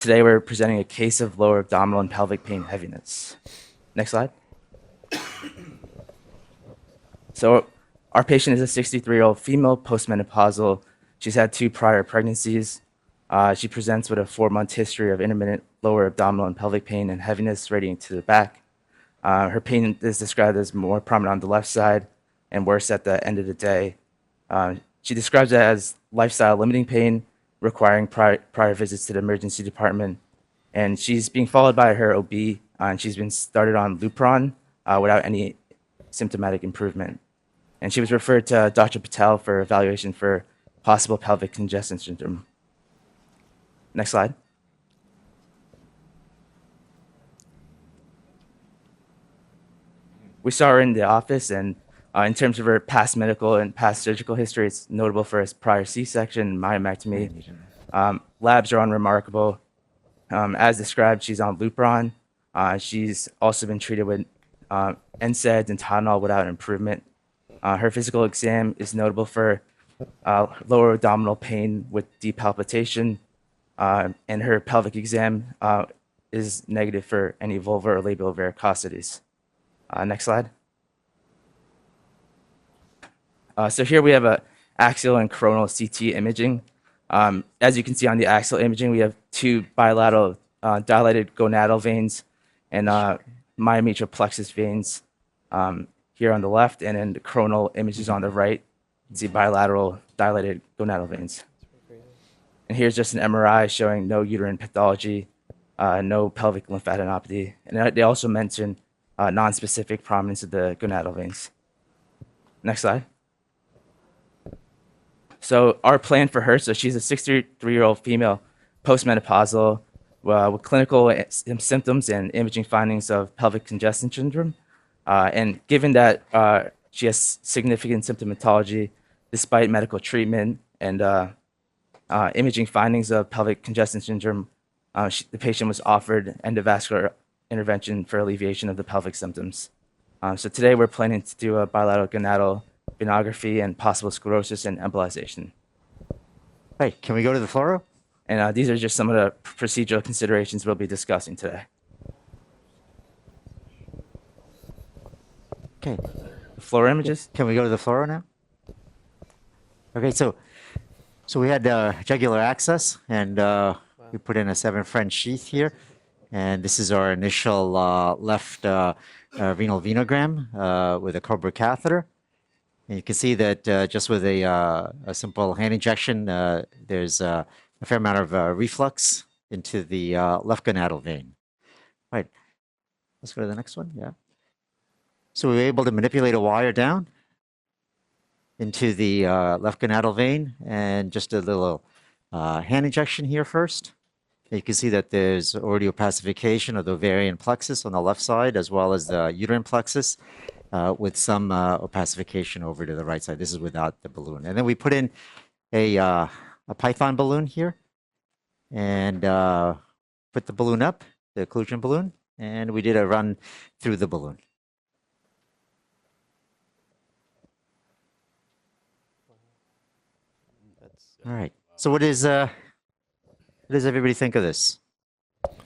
Today we're presenting a case of lower abdominal and pelvic pain heaviness. Next slide. So our patient is a 63-year-old female postmenopausal. She's had 2 prior pregnancies. She presents with a 4-month history of intermittent lower abdominal and pelvic pain and heaviness radiating to the back. Her pain is described as more prominent on the left side and worse at the end of the day. She describes it as lifestyle limiting pain, requiring prior visits to the emergency department. And she's being followed by her OB, and she's been started on Lupron without any symptomatic improvement. And she was referred to Dr. Patel for evaluation for possible pelvic congestion syndrome. Next slide. We saw her in the office, and in terms of her past medical and past surgical history, it's notable for a prior C-section, myomectomy. Labs are unremarkable. As described, she's on Lupron. She's also been treated with NSAIDs and Tylenol without improvement. Her physical exam is notable for lower abdominal pain with deep palpitation, and her pelvic exam is negative for any vulvar or labial varicosities. Next slide. So here we have a axial and coronal CT imaging. As you can see on the axial imaging, we have 2 bilateral dilated gonadal veins and myometrial plexus veins here on the left, and then the coronal images on the right. You see bilateral dilated gonadal veins. And here's just an MRI showing no uterine pathology, no pelvic lymphadenopathy. And they also mention non-specific prominence of the gonadal veins. Next slide. So our plan for her, so she's a 63-year-old female postmenopausal with clinical symptoms and imaging findings of pelvic congestion syndrome. And given that she has significant symptomatology despite medical treatment and imaging findings of pelvic congestion syndrome, the patient was offered endovascular intervention for alleviation of the pelvic symptoms. So today we're planning to do a bilateral gonadal venography and possible sclerosis and embolization. Right, can we go to the fluoro? And these are just some of the procedural considerations we'll be discussing today. Okay. Fluoro images? Can we go to the fluoro now? Okay, so we had jugular access, and we put in a 7 French sheath here, and this is our initial left renal venogram with a Cobra catheter. And you can see that just with a simple hand injection, there's a fair amount of reflux into the left gonadal vein. Right. Let's go to the next one. Yeah. So we were able to manipulate a wire down into the left gonadal vein, and just a little hand injection here first. And you can see that there's already opacification of the ovarian plexus on the left side, as well as the uterine plexus, with some opacification over to the right side. This is without the balloon. And then we put in a python balloon here, and put the balloon up, the occlusion balloon, and we did a run through the balloon. All right. So what does everybody think of this?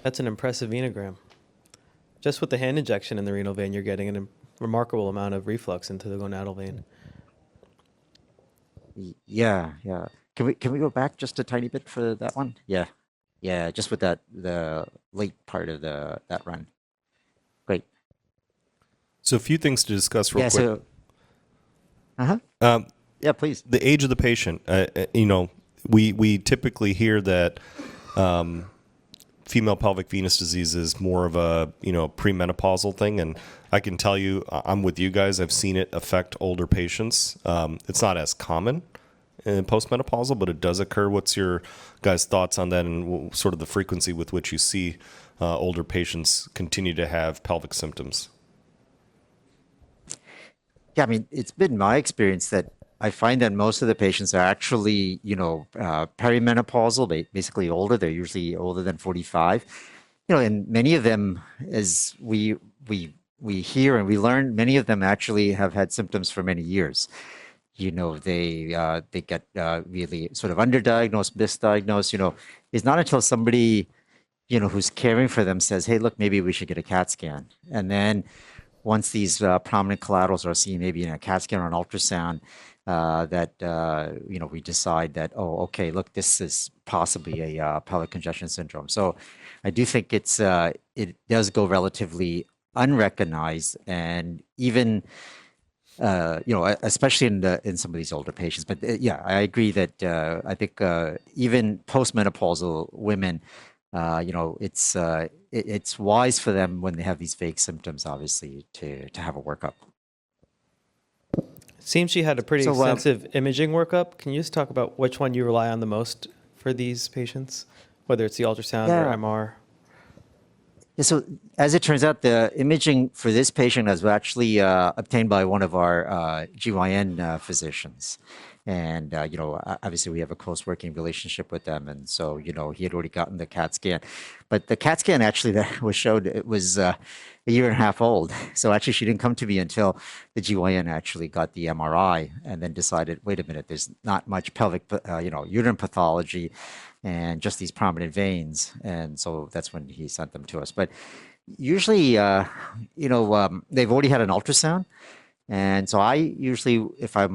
That's an impressive venogram. Just with the hand injection in the renal vein, you're getting a remarkable amount of reflux into the gonadal vein. Yeah. Can we go back just a tiny bit for that one? Yeah. Just with the late part of that run. Great. So a few things to discuss real quick. Yeah, please. The age of the patient. We typically hear that female pelvic venous disease is more of a premenopausal thing, and I can tell you, I'm with you guys. I've seen it affect older patients. It's not as common in postmenopausal, but it does occur. What's your guys' thoughts on that, and sort of the frequency with which you see older patients continue to have pelvic symptoms? Yeah, I mean, it's been my experience that I find that most of the patients are actually, perimenopausal, basically older. They're usually older than 45. And many of them, as we hear and we learn, many of them actually have had symptoms for many years. They get really sort of underdiagnosed, misdiagnosed. It's not until somebody who's caring for them says, hey, look, maybe we should get a CAT scan. And then once these prominent collaterals are seen, maybe in a CAT scan or an ultrasound, we decide that, oh, okay, look, this is possibly a pelvic congestion syndrome. So I do think it does go relatively unrecognized, and even especially in some of these older patients. But yeah, I agree that I think even postmenopausal women, it's wise for them when they have these vague symptoms, obviously, to have a workup. Seems she had a pretty So, extensive imaging workup. Can you just talk about which one you rely on the most for these patients, whether it's the ultrasound or Yeah. MR? Yeah, so as it turns out, the imaging for this patient was actually obtained by one of our GYN physicians. And, obviously we have a close working relationship with them. And so, he had already gotten the CAT scan. But the CAT scan actually that was showed, it was a year and a half old. So actually she didn't come to me until the GYN actually got the MRI and then decided, wait a minute, there's not much pelvic, uterine pathology and just these prominent veins. And so that's when he sent them to us. But usually, they've already had an ultrasound. And so I usually, if I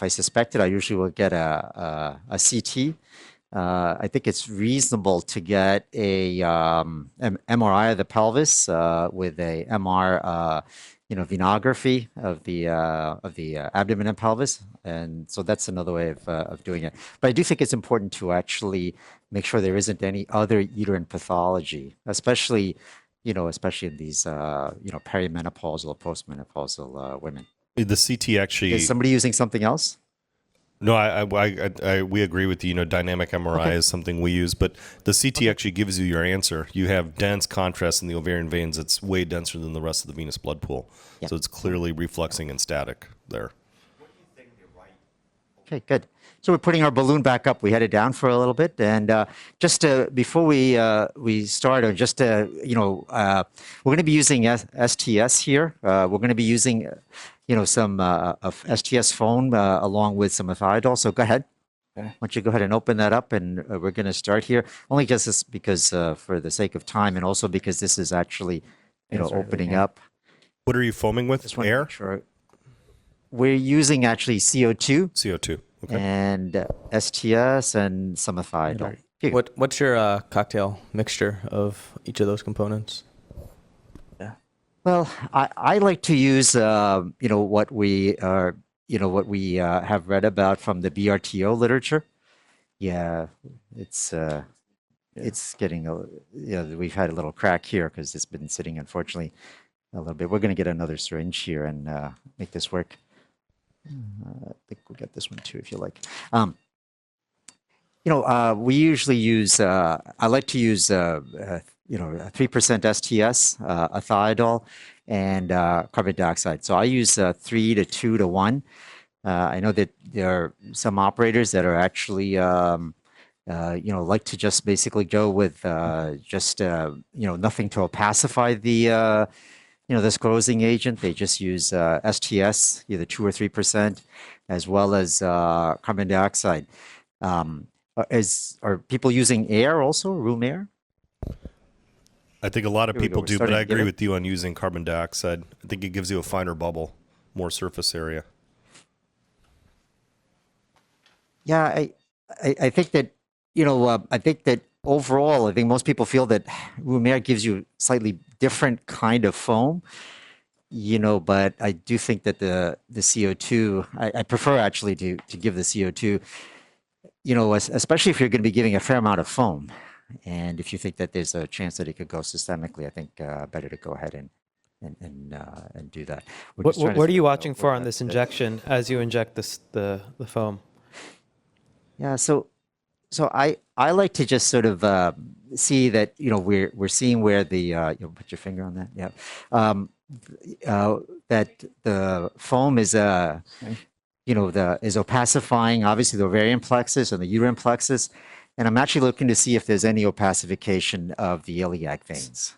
suspect it, I usually will get a CT. I think it's reasonable to get an MRI of the pelvis with a MR, venography of the abdomen and pelvis, and so that's another way of doing it. But I do think it's important to actually make sure there isn't any other uterine pathology, especially in these perimenopausal or postmenopausal women. The CT actually. Is somebody using something else? No, we agree with you. Dynamic MRI is something we use, but the CT actually gives you your answer. You have dense contrast in the ovarian veins. It's way denser than the rest of the venous blood pool. Yeah. So it's clearly refluxing and static there. Okay, good. So we're putting our balloon back up. We had it down for a little bit, and before we start, or we're going to be using STS here. We're going to be using, some of STS foam along with some thiodol. So go ahead. Okay. Why don't you go ahead and open that up, and we're going to start here. Only just this because for the sake of time, and also because this is actually, Insert it opening again. up. What are you foaming with? Just want to Air? make sure. We're using actually CO2. CO2. Okay. And STS and some thiodol. Here. What's your cocktail mixture of each of those components? Well, I like to use what we are have read about from the BRTO literature. Yeah, it's getting we've had a little crack here because it's been sitting unfortunately a little bit. We're going to get another syringe here and make this work. I think we'll get this one too, if you like. We usually use, I like to use, 3% STS, a thiodol, and carbon dioxide. So I use 3 to 2 to 1. I know that there are some operators that are actually, like to just basically go with nothing to opacify the the sclerosing agent. They just use STS, either 2 or 3%, as well as carbon dioxide. Are people using air also, room air? I think a lot of Here we people go. We're do, but starting I to get agree it. with you on using carbon dioxide. I think it gives you a finer bubble, more surface area. Yeah, I think that, I think that overall, I think most people feel that room air gives you slightly different kind of foam, but I do think that the CO2, I prefer actually to give the CO2, especially if you're going to be giving a fair amount of foam. And if you think that there's a chance that it could go systemically, I think better to go ahead and do that. We're just trying to What are you figure out watching for what on that- this injection as you inject the foam? Yeah, so I like to just sort of see that we're seeing where the put your finger on that, yeah, that the foam is is opacifying obviously the ovarian plexus and the uterine plexus, and I'm actually looking to see if there's any opacification of the iliac veins.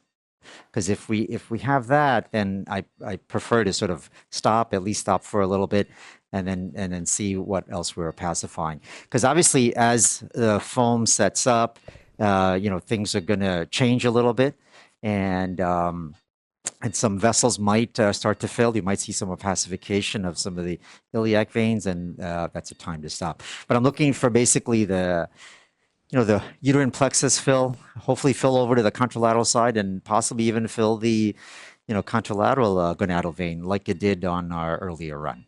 Because if we have that, then I prefer to sort of at least stop for a little bit, and then see what else we're opacifying. Because obviously, as the foam sets up, things are going to change a little bit, and some vessels might start to fill. You might see some opacification of some of the iliac veins, and that's a time to stop. But I'm looking for basically the uterine plexus fill, hopefully fill over to the contralateral side, and possibly even fill the, contralateral gonadal vein like it did on our earlier run.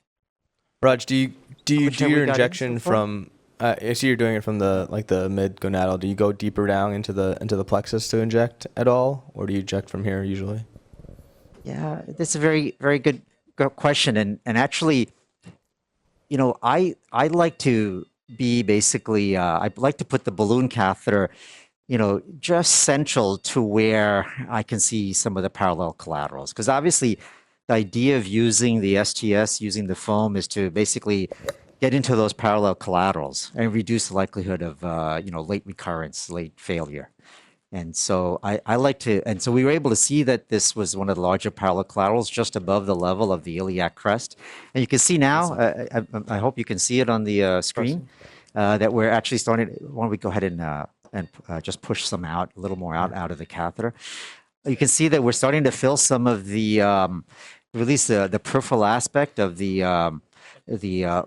Raj, do you much do have we your got in injection so far? from? I see you're doing it from the mid gonadal. Do you go deeper down into the plexus to inject at all, or do you inject from here usually? Yeah, that's a very, very good question. And actually, I like to be basically, I like to put the balloon catheter, just central to where I can see some of the parallel collaterals. Because obviously, the idea of using the STS, using the foam, is to basically get into those parallel collaterals and reduce the likelihood of, late recurrence, late failure. And so I like to, and so we were able to see that this was one of the larger parallel collaterals just above the level of the iliac crest. And you can see now, I hope you can see it on the screen, that we're actually starting. Why don't we go ahead and just push some out, a little more out of the catheter. You can see that we're starting to fill some of the, release the peripheral aspect of the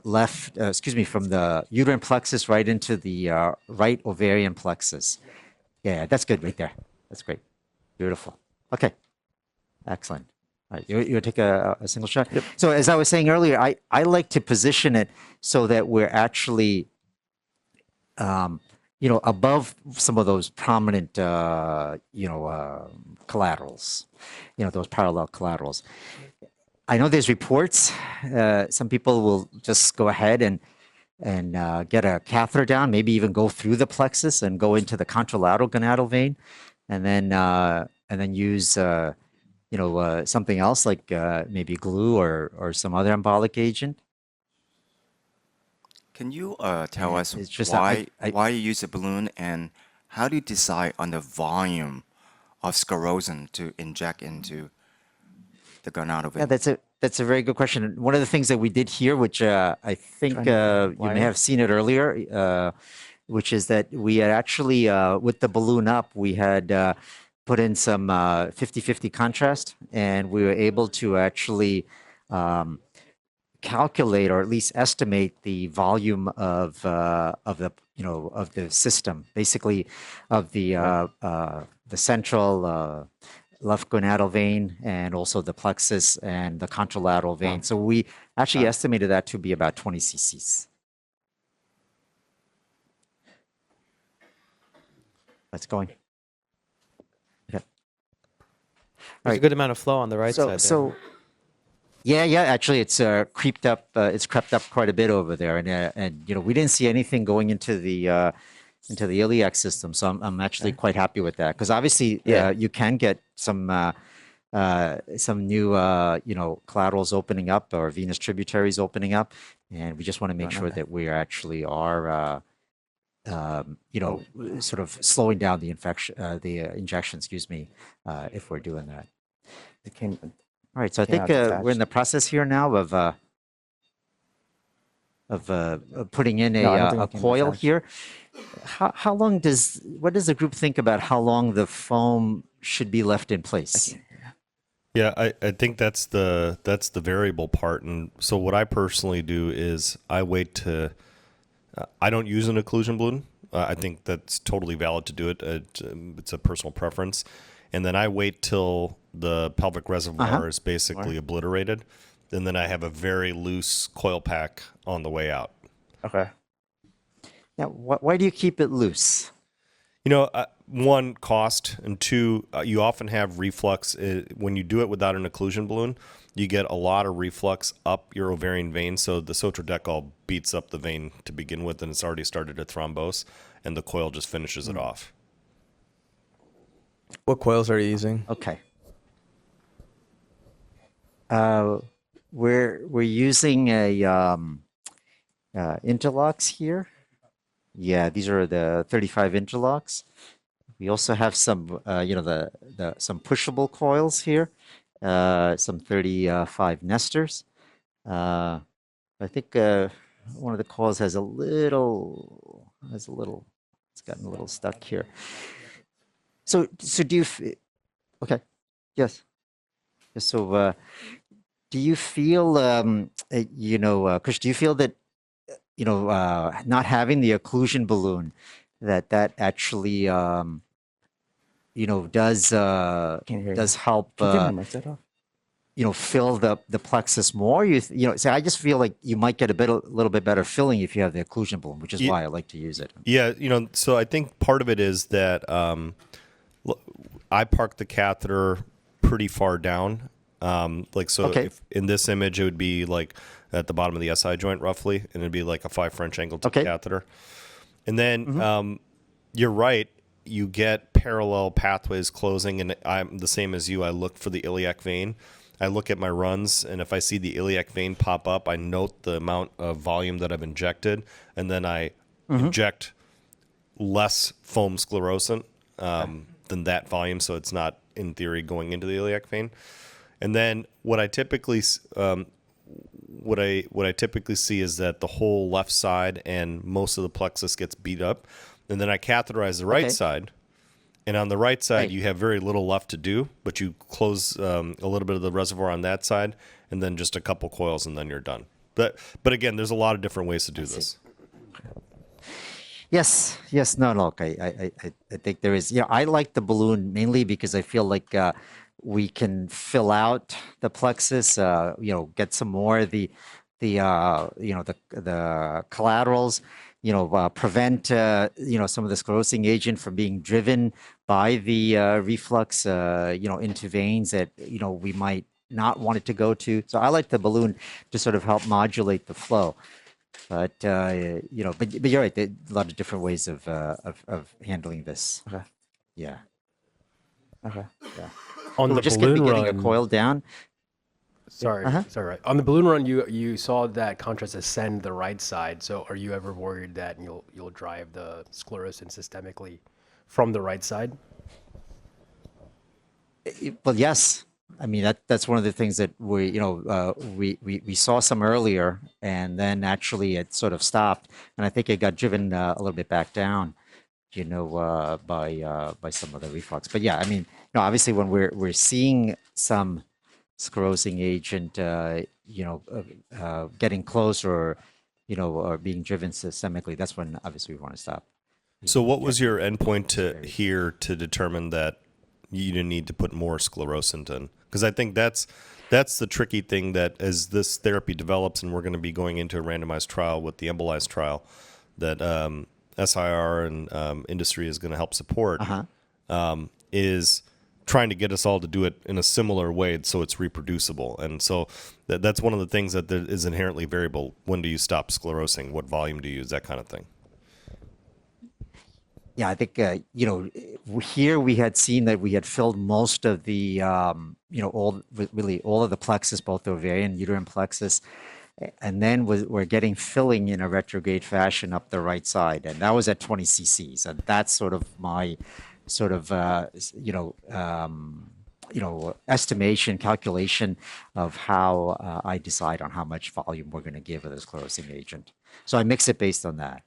left, from the uterine plexus right into the right ovarian plexus. Yeah, that's good right there. That's great. Beautiful. Okay. Excellent. All right, you take a single shot? Yep. So as I was saying earlier, I like to position it so that we're actually, above some of those prominent, collaterals, those parallel collaterals. I know there's reports. Some people will just go ahead and get a catheter down, maybe even go through the plexus and go into the contralateral gonadal vein, and then use something else like maybe glue or some other embolic agent. Can you tell us It's just why you use a balloon, and how do you decide on the volume of sclerosing to inject into the gonadal vein? Yeah, that's a very good question. One of the things that we did here, which I think you may have seen it earlier, which is that we had actually, with the balloon up, we had put in some 50-50 contrast, and we were able to actually calculate or at least estimate the volume of the system, basically of the central left gonadal vein and also the plexus and the contralateral vein. So we actually estimated that to be about 20 cc's. That's going. Okay. There's a good amount of flow on the right side there. Yeah, actually, it's crept up quite a bit over there, and we didn't see anything going into the iliac system, so I'm actually quite happy with that, because obviously you can get some new collaterals opening up or venous tributaries opening up, and we just want to make sure that we actually are sort of slowing down the injection, if we're doing that. All right, so I think we're in the process here now of putting in a coil here. How long what does the group think about how long the foam should be left in place? Yeah, I think that's the variable part. And so what I personally do is I wait to, I don't use an occlusion balloon. I think that's totally valid to do it. It's a personal preference. And then I wait till the pelvic reservoir is basically obliterated. And then I have a very loose coil pack on the way out. Okay. Now, why do you keep it loose? One, cost, and two, you often have reflux. When you do it without an occlusion balloon, you get a lot of reflux up your ovarian vein. So the sotrodecol beats up the vein to begin with, and it's already started to thrombose, and the coil just finishes it off. What coils are you using? Okay. We're using a interlocks here. Yeah, these are the 35 interlocks. We also have some, some pushable coils here, some 35 nesters. I think one of the coils has a little, it's It's gotten a little stuck here. So do you, okay, yes. So, do you feel, Chris, do you feel that, not having the occlusion balloon, that actually, does Can't hear you. does help, Can you turn my mic set off? fill the plexus more? So I just feel like you might get a little bit better filling if you have the occlusion balloon, which is why I like to use it. Yeah, so I think part of it is that I park the catheter pretty far down. Okay. If in this image, it would be like at the bottom of the SI joint roughly, and it'd be like a 5 French angle tip Okay. catheter. And then you're right, you get parallel pathways closing, and I'm the same as you. I look for the iliac vein. I look at my runs, and if I see the iliac vein pop up, I note the amount of volume that I've injected, and then I inject less foam sclerosant than that volume, so it's not, in theory, going into the iliac vein. And then what I typically see is that the whole left side and most of the plexus gets beat up, and then I catheterize the right side. And on the right side, Right. you have very little left to do, but you close a little bit of the reservoir on that side, and then just a couple coils, and then you're done. But again, there's a lot of different ways to do this. Yes. No, look, I think there is. I like the balloon mainly because I feel like we can fill out the plexus, get some more of the collaterals, prevent, some of the sclerosing agent from being driven by the reflux, into veins that, we might not want it to go to. So I like the balloon to sort of help modulate the flow. But but you're right. There are a lot of different ways of handling this. Okay. Yeah. Okay. On We're the just balloon getting run, a coil down. sorry, right. On the balloon run, you saw that contrast ascend the right side. So are you ever worried that you'll drive the sclerosant systemically from the right side? Well, yes. I mean that's one of the things that we saw some earlier, and then actually it sort of stopped, and I think it got driven a little bit back down, by some of the reflux. But yeah, I mean, obviously when we're seeing some sclerosing agent, getting close or being driven systemically, that's when obviously we want to stop. So what was your endpoint to determine that you didn't need to put more sclerosant in? Because I think that's the tricky thing, that as this therapy develops, and we're going to be going into a randomized trial with the embolized trial that SIR and industry is going to help support, is trying to get us all to do it in a similar way so it's reproducible. And so that's one of the things that is inherently variable. When do you stop sclerosing? What volume do you use? That kind of thing. Yeah, I think here we had seen that we had filled most of the all of the plexus, both the ovarian and uterine plexus, and then we're getting filling in a retrograde fashion up the right side, and that was at 20 cc's, and that's sort of my estimation, calculation of how I decide on how much volume we're going to give of this sclerosing agent. So I mix it based on that.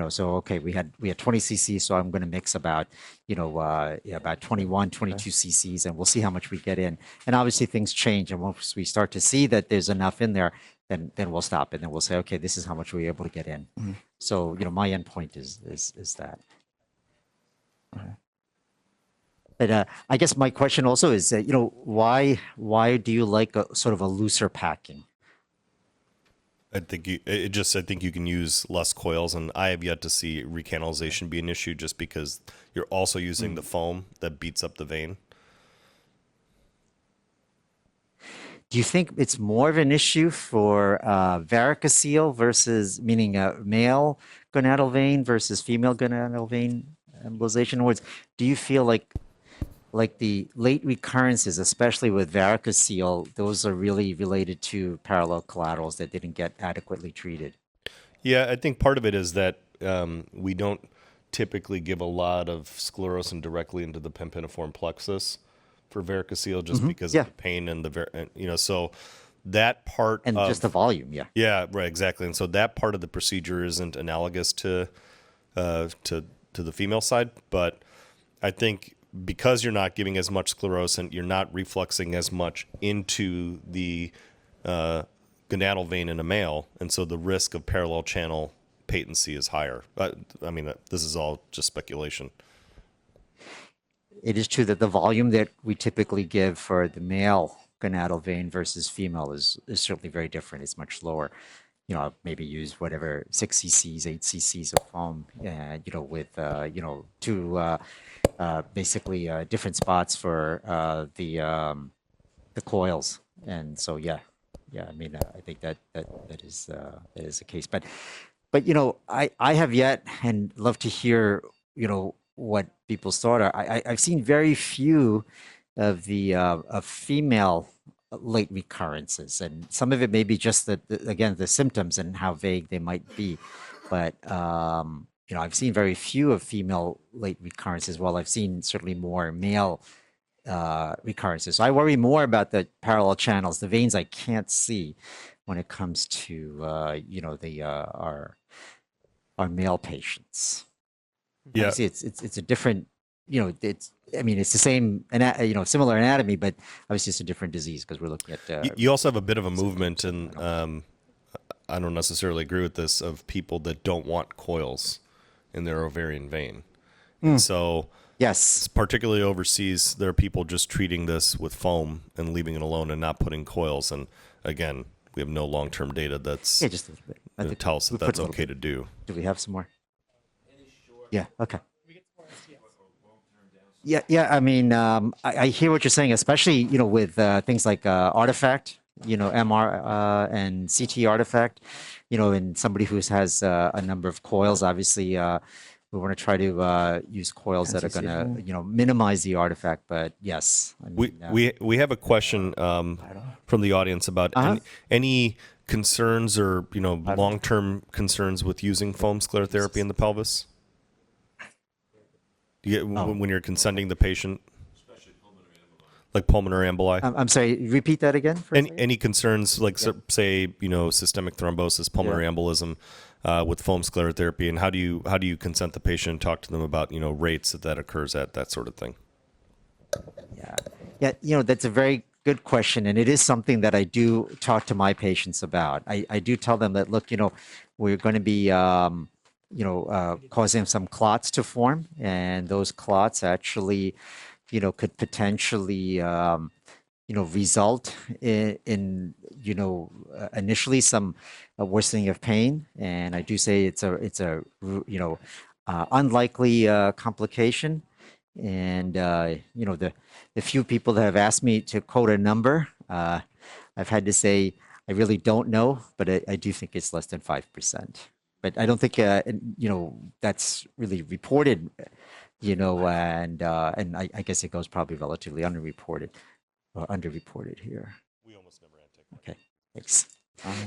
So okay, we had 20 cc's, so I'm going to mix about about 21, 22 cc's, and we'll see how much we get in. And obviously things change, and once we start to see that there's enough in there, then we'll stop, and then we'll say, okay, this is how much we're able to get in. So my endpoint is that. But I guess my question also is, why do you like a sort of a looser packing? I think you can use less coils, and I have yet to see recanalization be an issue, just because you're also using the foam that beats up the vein. Do you think it's more of an issue for varicocele versus, meaning male gonadal vein versus female gonadal vein embolization? In other words, do you feel like the late recurrences, especially with varicocele, those are really related to parallel collaterals that didn't get adequately treated? Yeah, I think part of it is that we don't typically give a lot of sclerosant directly into the pampiniform plexus for varicocele, just because of the pain and so that part and just the volume. Yeah, right, exactly. And so that part of the procedure isn't analogous to the female side, but I think because you're not giving as much sclerosant, you're not refluxing as much into the gonadal vein in a male, and so the risk of parallel channel patency is higher. I mean, this is all just speculation. It is true that the volume that we typically give for the male gonadal vein versus female is certainly very different. It's much lower. You know, maybe use whatever 6 cc's, 8 cc's of foam, you know, with, you know, two basically different spots for the coils. And so, yeah, I mean, I think that is the case. But you know, I have yet and love to hear, you know, what people's thought are. I've seen very few of the of female late recurrences, and some of it may be just again the symptoms and how vague they might be. But you know, I've seen very few of female late recurrences. While I've seen certainly more male recurrences. So I worry more about the parallel channels, the veins I can't see, when it comes to you know, the our male patients. Yeah. Obviously, it's a different, you know, I mean, it's the same, you know, similar anatomy, but obviously it's a different disease because we're looking at. You also have a bit of a movement, and I don't necessarily agree with this, of people that don't want coils in their ovarian vein. And so, yes, particularly overseas, there are people just treating this with foam and leaving it alone and not putting coils. And again, we have no long-term data that's yeah, just a little bit. I think tell us we that put that's a little okay bit. to do. Do we have some more? Yeah. Okay. Yeah. I mean, I hear what you're saying, especially, you know, with things like artifact, you know, MR and CT artifact, you know, in somebody who has a number of coils. Obviously, we want to try to use coils that are going to, you know, minimize the artifact. But yes, I mean, We have a question from the audience about any concerns or, you know, long-term concerns with using foam sclerotherapy in the pelvis. When you're consenting the patient, like pulmonary emboli. I'm sorry. Repeat that again. For a second? Any concerns, like say, you know, systemic thrombosis, pulmonary embolism, with foam sclerotherapy, and how do you consent the patient and talk to them about, you know, rates that occurs at, that sort of thing? Yeah. You know, that's a very good question, and it is something that I do talk to my patients about. I do tell them that, look, you know, we're going to be you know, causing some clots to form, and those clots actually, you know, could potentially, you know, result in you know, initially some worsening of pain. And I do say it's a you know, unlikely complication. And you know, the few people that have asked me to quote a number, I've had to say I really don't know, but I do think it's less than 5%. But I don't think you know, that's really reported, you know, and I guess it goes probably relatively underreported here. We almost never anticipate. Okay, thanks.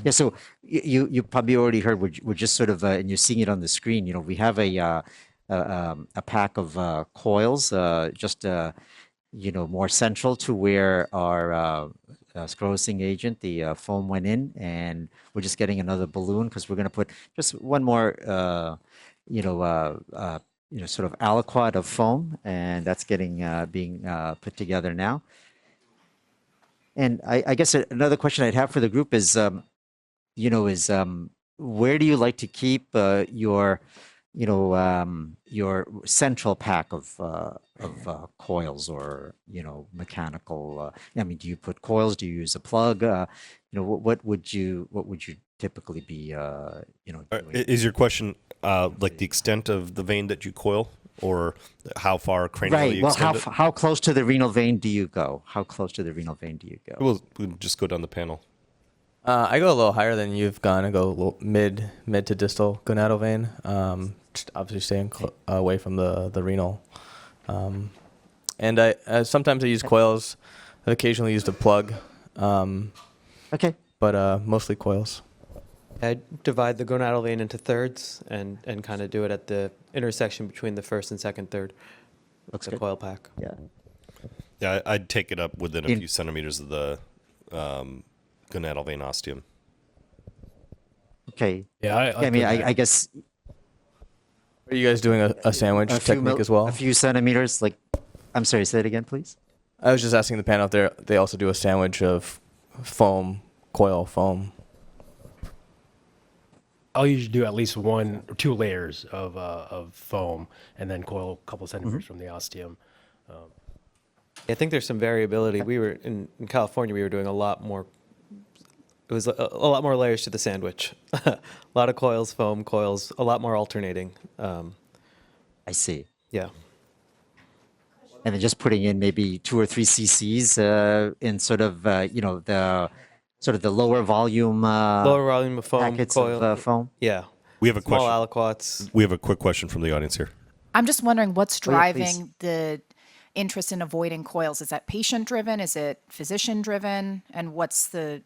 Yeah, so you probably already heard. We're just sort of, and you're seeing it on the screen. You know, we have a pack of coils, just you know, more central to where our sclerosing agent, the foam, went in, and we're just getting another balloon because we're going to put just one more, you know, sort of aliquot of foam, and that's getting being put together now. And I guess another question I'd have for the group is, you know, where do you like to keep your, you know, your central pack of coils, or, you know, mechanical? I mean, do you put coils? Do you use a plug? You know, what would you typically be, you know, doing? Is your question like the extent of the vein that you coil, or how far cranially Right. you Well, extend it? how close to the renal vein do you go? How close to the renal vein do you go? We'll just go down the panel. I go a little higher than you've gone. I go a little mid to distal gonadal vein. Just obviously staying away from the renal. And I sometimes I use coils. I occasionally used a plug. Okay. But mostly coils. I divide the gonadal vein into thirds and kind of do it at the intersection between the first and second third. Looks the good. coil pack. Yeah. Yeah, I'd take it up within a few centimeters of the gonadal vein ostium. Okay. Yeah, I mean, I guess. Are you guys doing a sandwich technique as well? A few centimeters, like, I'm sorry, say it again, please. I was just asking the panel if they also do a sandwich of foam, coil foam. I'll usually do at least 1 or 2 layers of foam and then coil a couple centimeters from the ostium. I think there's some variability. We were in California. We were doing a lot more. It was a lot more layers to the sandwich. A lot of coils, foam coils, a lot more alternating. I see. Yeah. And then just putting in maybe 2 or 3 cc's in sort of, the lower volume Lower volume of foam packets coil. of foam. Yeah. We have a Small question. aliquots. We have a quick question from the audience here. I'm just wondering what's Oh, yeah, please. driving the interest in avoiding coils. Is that patient driven? Is it physician driven? And what's the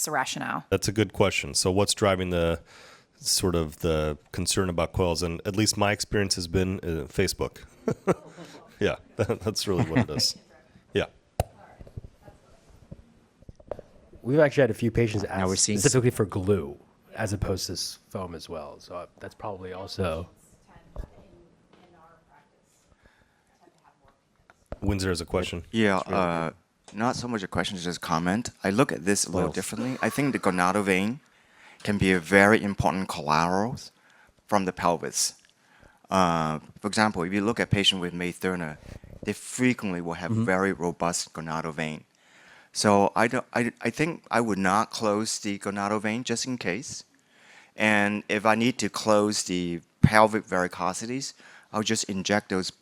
rationale? That's a good question. So what's driving the sort of the concern about coils? And at least my experience has been Facebook. Yeah, that's really what it is. Yeah. We've actually had a few patients Now we're ask seeing specifically for glue as opposed to foam as well. So that's probably also. Windsor has a question. Yeah, not so much a question, just a comment. I look at this a little differently. I think the gonadal vein can be a very important collateral from the pelvis. For example, if you look at patients with May Thurner, they frequently will have very robust gonadal vein. So I think I would not close the gonadal vein just in case. And if I need to close the pelvic varicosities, I'll just inject those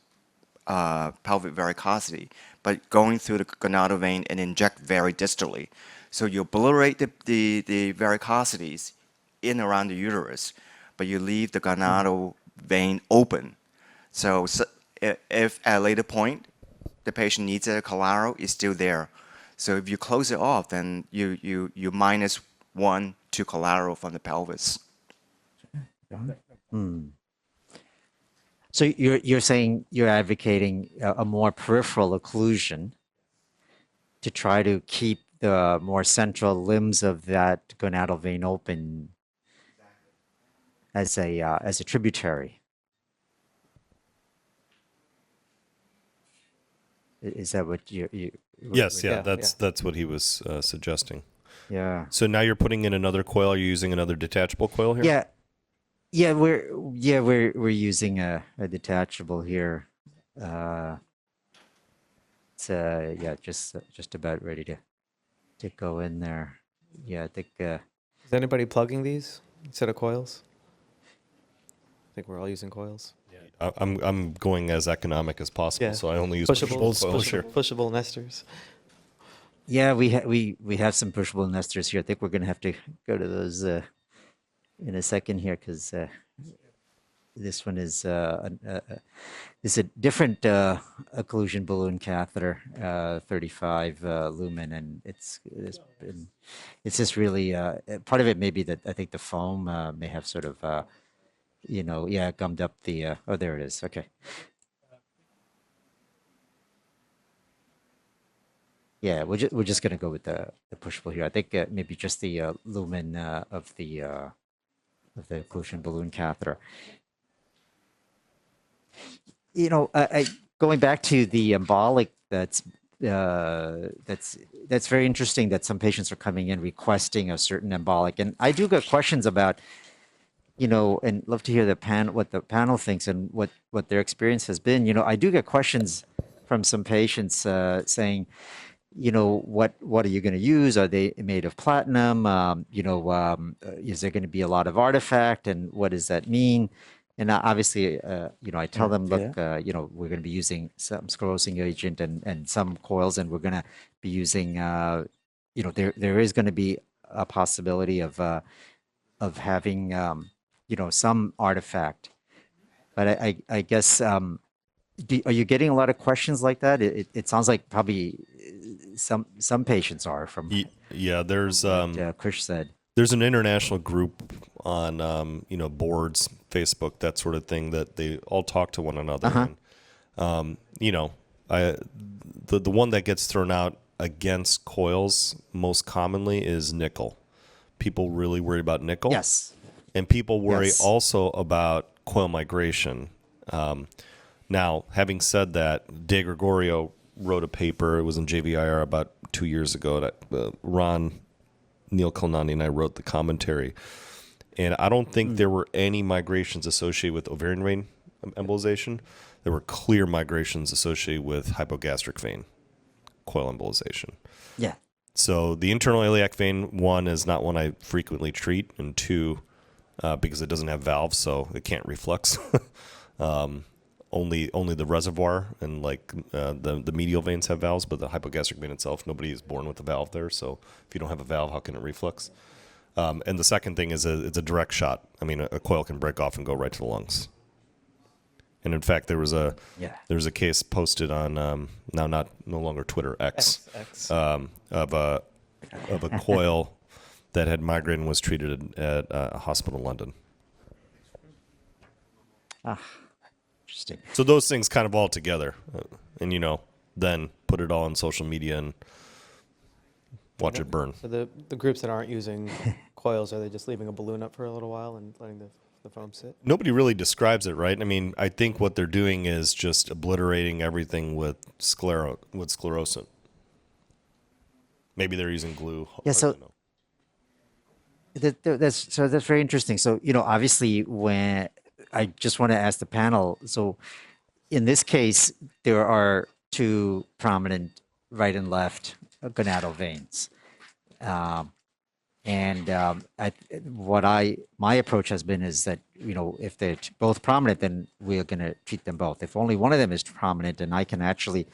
pelvic varicosity, but going through the gonadal vein and inject very distally. So you obliterate the varicosities in around the uterus, but you leave the gonadal vein open. So if at a later point the patient needs a collateral, it's still there. So if you close it off, then you minus 1, 2 collateral from the pelvis. So you're saying you're advocating a more peripheral occlusion to try to keep the more central limbs of that gonadal vein open as a tributary. Is that what you Yes, yeah, Yeah, that's what he was suggesting. Yeah. So now you're putting in another coil. Are you using another detachable coil here? Yeah. Yeah, we're using a detachable here. It's just about ready to go in there. Yeah, I think Is anybody plugging these instead of coils? I think we're all using coils. I'm going as economic as possible, Yeah. so I only use Pushable, pushable coils here. pushable nesters. yeah, we have some pushable nesters here. I think we're gonna have to go to those in a second here because this one is a different occlusion balloon catheter, 35 lumen, and it's just really part of it may be that I think the foam may have sort of gummed up the oh, there it is. Okay. Yeah, we're just gonna go with the pushable here. I think maybe just the lumen of the occlusion balloon catheter. I going back to the embolic, that's very interesting that some patients are coming in requesting a certain embolic, and I do get questions about, and love to hear what the panel thinks and what their experience has been. I do get questions from some patients saying, what are you going to use? Are they made of platinum? Is there going to be a lot of artifact, and what does that mean? And obviously, I tell them, look, we're going to be using some sclerosing agent and some coils, and we're going to be using, there is going to be a possibility of having, some artifact. But I guess, are you getting a lot of questions like that? It sounds like probably some patients are from. Yeah, there's Krish said. There's an international group on boards, Facebook, that sort of thing, that they all talk to one another. And, the one that gets thrown out against coils most commonly is nickel. People really worry about nickel. Yes. And people worry Yes. also about coil migration. Now, having said that, De Gregorio wrote a paper. It was in JVIR about 2 years ago. That Ron, Neil Kalnani, and I wrote the commentary. And I don't think there were any migrations associated with ovarian vein embolization. There were clear migrations associated with hypogastric vein coil embolization. Yeah. So the internal iliac vein, one, is not one I frequently treat, and two, because it doesn't have valves, so it can't reflux. Only the reservoir and like the medial veins have valves, but the hypogastric vein itself, nobody is born with a valve there. So if you don't have a valve, how can it reflux? And the second thing is it's a direct shot. I mean, a coil can break off and go right to the lungs. And in fact, there was a case posted on no longer Twitter, X. Of a coil that had migraine and was treated at a hospital in London. Interesting. So those things kind of all together, and then put it all on social media and watch it burn. So the groups that aren't using coils, are they just leaving a balloon up for a little while and letting the foam sit? Nobody really describes it, right? I mean, I think what they're doing is just obliterating everything with sclerosant. Maybe they're using glue. Yeah, so that's very interesting. So, obviously when I just want to ask the panel, so in this case, there are two prominent right and left gonadal veins. My approach has been is that, if they're both prominent, then we're going to treat them both. If only one of them is prominent and I can actually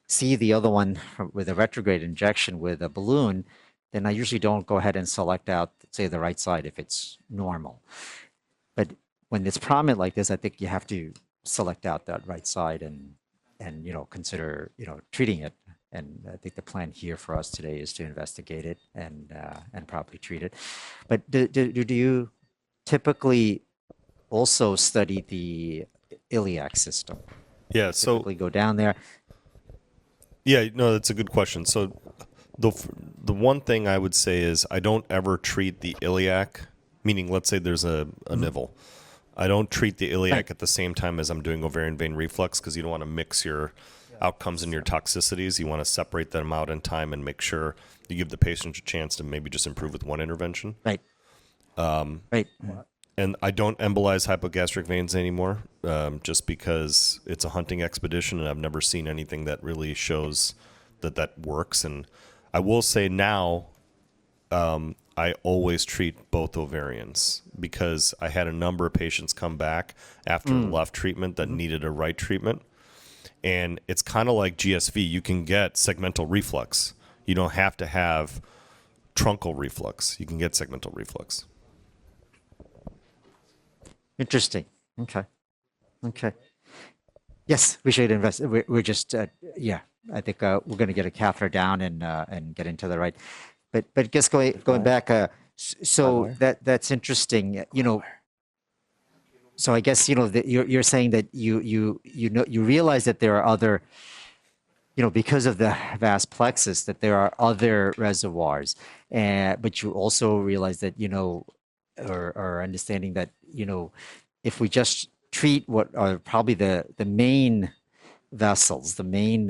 see the other one with a retrograde injection with a balloon, then I usually don't go ahead and select out, say, the right side if it's normal. But when it's prominent like this, I think you have to select out that right side and consider, treating it. And I think the plan here for us today is to investigate it and properly treat it. But do you typically also study the iliac system? Yeah, so Typically go down there. Yeah, no, that's a good question. So the one thing I would say is I don't ever treat the iliac, meaning let's say there's a nivell. I don't treat the iliac at the same time as I'm doing ovarian vein reflux because you don't want to mix your outcomes and your toxicities. You want to separate them out in time and make sure you give the patient a chance to maybe just improve with one intervention. Right. Right. And I don't embolize hypogastric veins anymore, just because it's a hunting expedition and I've never seen anything that really shows that works. And I will say now, I always treat both ovarians because I had a number of patients come back after the left treatment that needed a right treatment. And it's kind of like GSV. You can get segmental reflux. You don't have to have truncal reflux. You can get segmental reflux. Interesting. Okay. Yes, we should invest. We're just, I think we're going to get a catheter down and get into the right. But just going back, so that's interesting. So I guess you're saying that you realize that there are other, because of the vas plexus, that there are other reservoirs, but you also realize that or understanding that if we just treat what are probably the main vessels, the main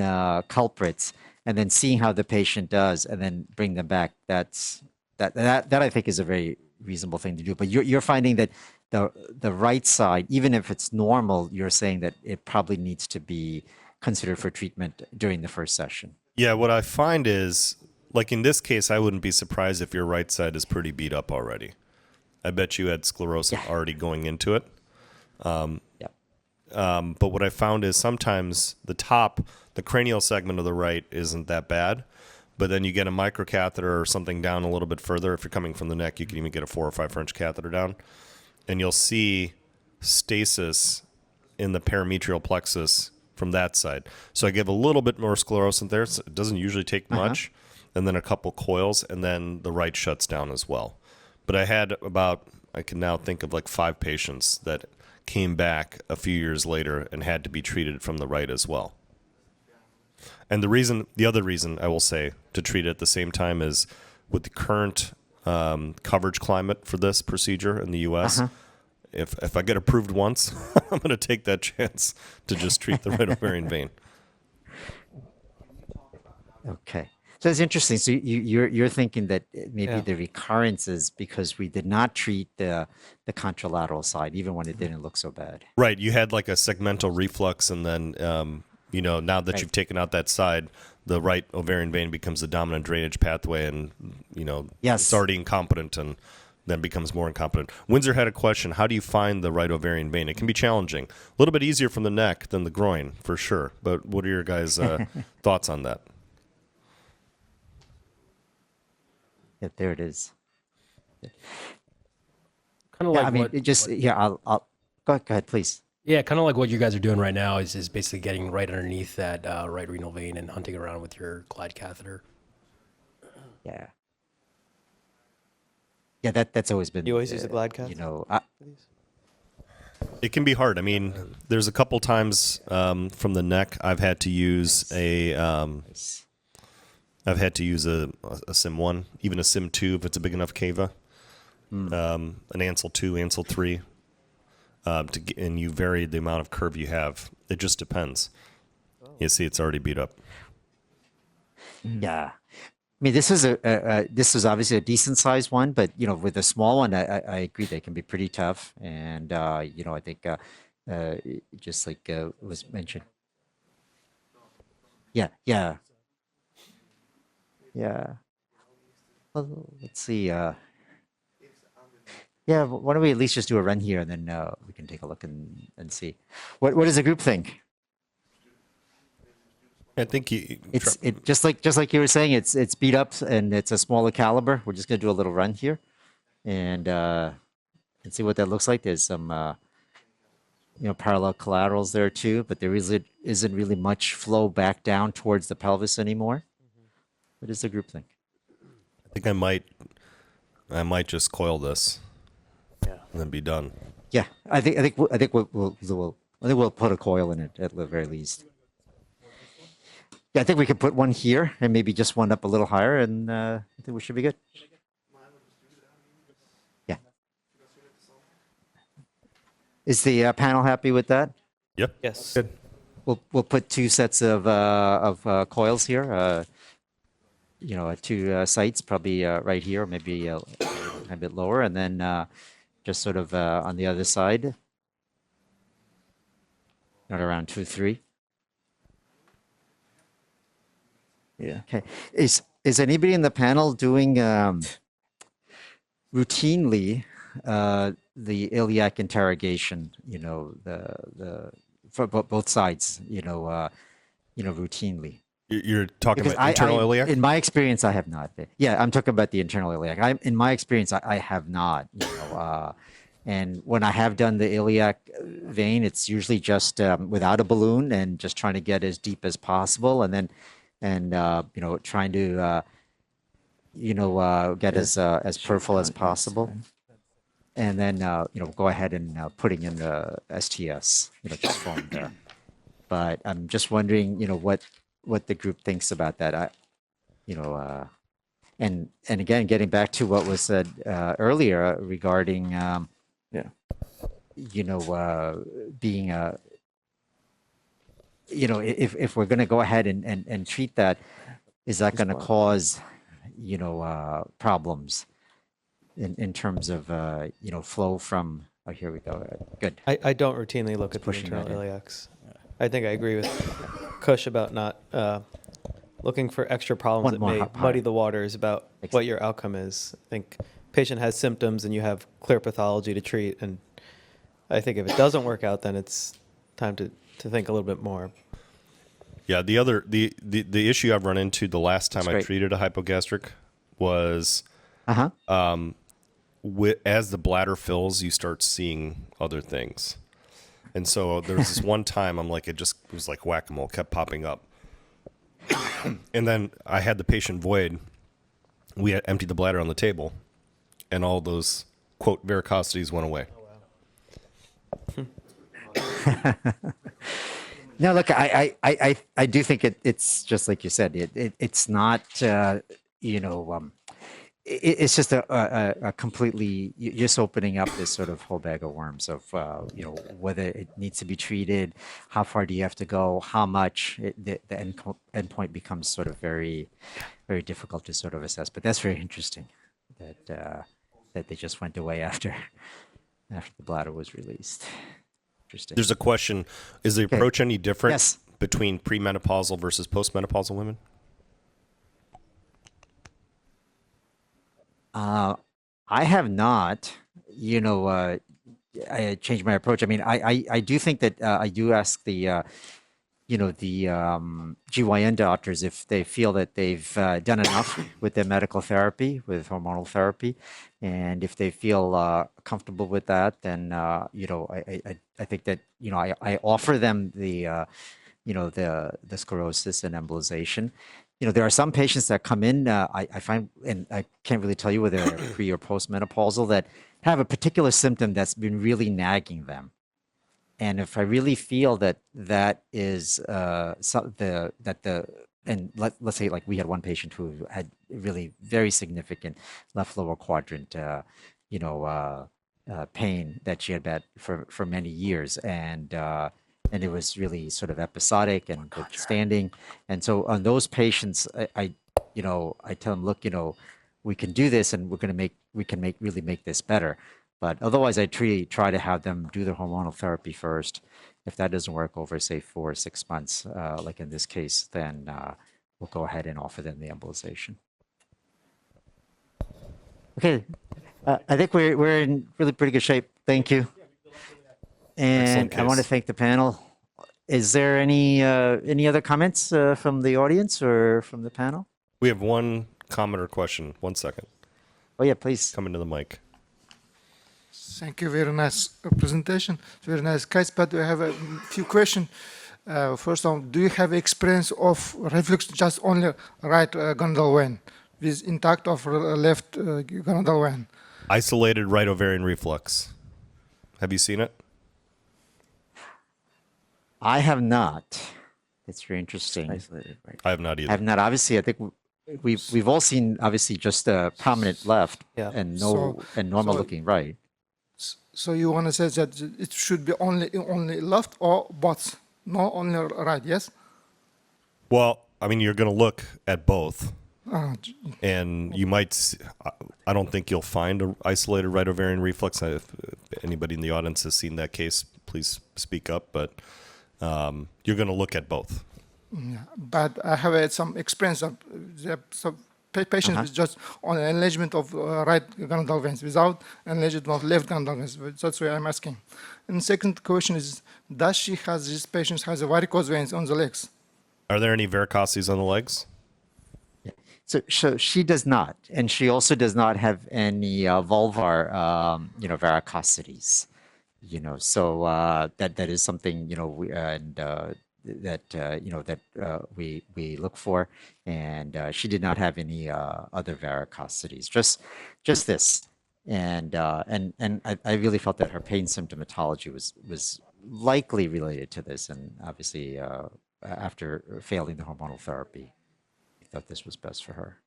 culprits, and then seeing how the patient does, and then bring them back, that I think is a very reasonable thing to do. But you're finding that the right side, even if it's normal, you're saying that it probably needs to be considered for treatment during the first session. Yeah, what I find is, like in this case, I wouldn't be surprised if your right side is pretty beat up already. I bet you had sclerosis already going into it. But what I found is sometimes the cranial segment of the right isn't that bad, but then you get a microcatheter or something down a little bit further. If you're coming from the neck, you can even get a 4 or 5 French catheter down, and you'll see stasis in the parametrial plexus from that side. So I give a little bit more sclerosant there. So it doesn't usually take much, and then a couple coils, and then the right shuts down as well. But I can now think of like 5 patients that came back a few years later and had to be treated from the right as well. And the other reason I will say to treat it at the same time is with the current coverage climate for this procedure in the U.S., if I get approved once, I'm going to take that chance to just treat the right ovarian vein. Okay. So it's interesting. So you're thinking that maybe Yeah. the recurrence is because we did not treat the contralateral side, even when it didn't look so bad. Right. You had like a segmental reflux, and then, now that Right. you've taken out that side, the right ovarian vein becomes the dominant drainage pathway, and, Yes. it's already incompetent and then becomes more incompetent. Windsor had a question. How do you find the right ovarian vein? It can be challenging. A little bit easier from the neck than the groin, for sure. But what are your guys' thoughts on that? Yeah, there it is. Kind of Yeah, like I mean, what, it just, yeah, I'll go ahead, please. yeah, kind of like what you guys are doing right now is basically getting right underneath that right renal vein and hunting around with your glide catheter. Yeah. Yeah, that's always been. You always use a glide cath? It can be hard. I mean, there's a couple times from the neck I've had to use a Sim 1, even a Sim 2 if it's a big enough cava, an Ansel 2, Ansel 3, and you vary the amount of curve you have. It just depends. You see, it's already beat up. Yeah. I mean, this is this is obviously a decent sized one, but with a small one, I agree they can be pretty tough, and I think just like was mentioned. Yeah, yeah, yeah. Well, let's see. Yeah, why don't we at least just do a run here, and then we can take a look and see. What does the group think? I think It's just like you were saying, it's beat up and it's a smaller caliber. We're just gonna do a little run here, and see what that looks like. There's some parallel collaterals there too, but there isn't really much flow back down towards the pelvis anymore. What does the group think? I think I might just coil this, and then be done. Yeah, I think we'll put a coil in it at the very least. Yeah, I think we could put one here and maybe just one up a little higher, and I think we should be good. Yeah. Is the panel happy with that? Yep. Yes. Good. We'll put two sets of coils here. At two sites, probably right here, maybe a bit lower, and then just sort of on the other side, not around 2, 3. Yeah. Okay. Is anybody in the panel doing routinely the iliac interrogation? For both sides. Routinely. You're talking Because about internal iliac? in my experience, I have not. Yeah, I'm talking about the internal iliac. In my experience, I have not. And when I have done the iliac vein, it's usually just without a balloon and just trying to get as deep as possible, and then trying to get as peripheral as possible, and then go ahead and putting in the STS, just foam there. But I'm just wondering, what the group thinks about that. And again, getting back to what was said earlier regarding being if we're going to go ahead and treat that, is that going to cause problems in terms of flow from here we go. Good. I don't routinely look at the pushing internal that in. iliacs. I think I agree with Kush about not looking for extra problems One that more may higher. muddy the waters about what your outcome is. I think patient has symptoms and you have clear pathology to treat, and I think if it doesn't work out, then it's time to think a little bit more. Yeah, the issue I've run into the last time That's I great. treated a hypogastric was Uh-huh. as the bladder fills, you start seeing other things. And so there was this one time I'm like, it was like whack-a-mole, kept popping up. And then I had the patient void. We had emptied the bladder on the table, and all those, quote, varicosities went away. No, look, I do think it's just like you said. It's not it's just a completely, you're just opening up this sort of whole bag of worms of, whether it needs to be treated, how far do you have to go, how much, the endpoint becomes sort of very, very difficult to sort of assess. But that's very interesting that they just went away after the bladder was released. Interesting. There's a question: is the approach any different Yes. between premenopausal versus postmenopausal women? I have not, I changed my approach. I mean, I do think that I do ask the GYN doctors if they feel that they've done enough with their medical therapy, with hormonal therapy, and if they feel comfortable with that, then I think that I offer them the the sclerosis and embolization. There are some patients that come in, I find, and I can't really tell you whether they're pre or postmenopausal, that have a particular symptom that's been really nagging them. And if I really feel that that is and let's say like we had one patient who had really very significant left lower quadrant, pain that she had had for many years, and it was really sort of episodic and good standing. And so on those patients, I tell them, look, we can do this, and we can really make this better. But otherwise, I try to have them do their hormonal therapy first. If that doesn't work over, say, 4 or 6 months, like in this case, then we'll go ahead and offer them the embolization. Okay, I think we're in really pretty good shape. Thank you. And Excellent I want to case. thank the panel. Is there any other comments from the audience or from the panel? We have one comment or question. 1 second. Oh yeah, please. Come into the mic. Thank you. Very nice presentation. Very nice case. But I have a few questions. First one, do you have experience of reflux just only right gonadal vein with intact of left gonadal vein? Isolated right ovarian reflux. Have you seen it? I have not. It's very interesting. Isolated, right? I have not I either. have not. Obviously, I think we've all seen obviously just a prominent left Yeah. and So- normal so- looking right. So you want to say that it should be only left or both, not only right? Yes. Well, I mean, you're going to look at both, J- and you might. I don't think you'll find an isolated right ovarian reflux. If anybody in the audience has seen that case, please speak up. But you're going to look at both. But I have had some experience of some patients with just on enlargement of right gonadal veins without enlargement of left gonadal veins. That's why I'm asking. And second question is, this patient has a varicose veins on the legs? Are there any varicoses on the legs? So she does not, and she also does not have any vulvar, varicosities. So that is something we look for, and she did not have any other varicosities, just this, and I really felt that her pain symptomatology was likely related to this, and obviously after failing the hormonal therapy, we thought this was best for her.